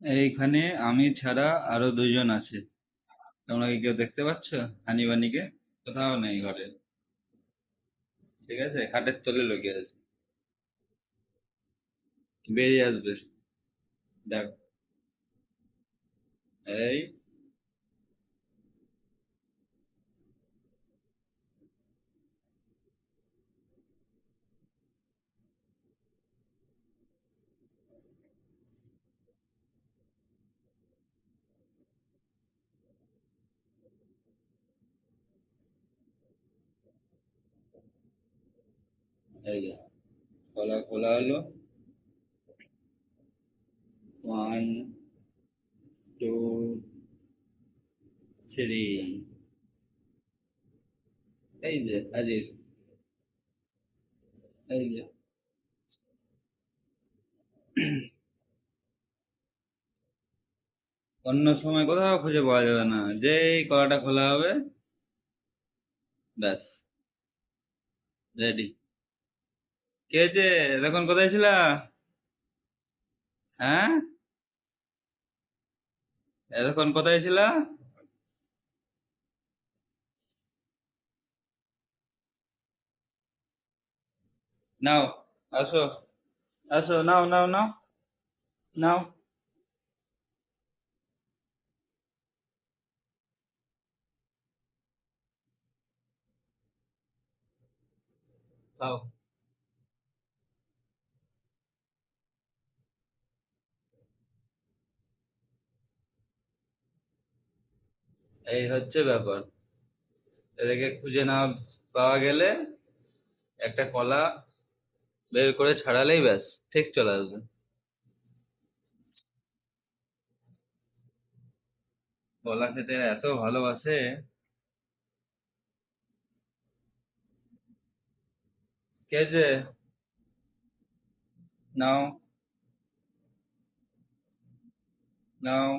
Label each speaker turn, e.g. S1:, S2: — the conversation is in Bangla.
S1: এইখানে আমি ছাড়া আরো দুইজন আছে। তোমরা কি কেউ দেখতে পাচ্ছ হানি বানিকে? কোথাও নেই ঘরে। ঠিক আছে, খাটের তলে লুকিয়ে আছে। বেরিয়ে আসবে। দেখ, এই এই যে খোলা খোলা হলো। 1, 2, 3। এই যে আজিজ, এই যে। অন্য সময় কোথাও খুঁজে পাওয়া যাবে না, যেই কলাটা খোলা হবে ব্যাস, রেডি। কে আছে? তখন কোথায় ছিলা? হ্যাঁ, এতক্ষণ কোথায় ছিলা? নাও, আসো, আসো, নাও নাও নাও, নাও। খাও। এই হচ্ছে ব্যাপার। এদেরকে খুঁজে না পাওয়া গেলে একটা কলা বের করে ছাড়ালেই ব্যাস ঠিক চলে আসবে। কলা খেতে এত ভালোবাসে। কে যে? নাও, নাও।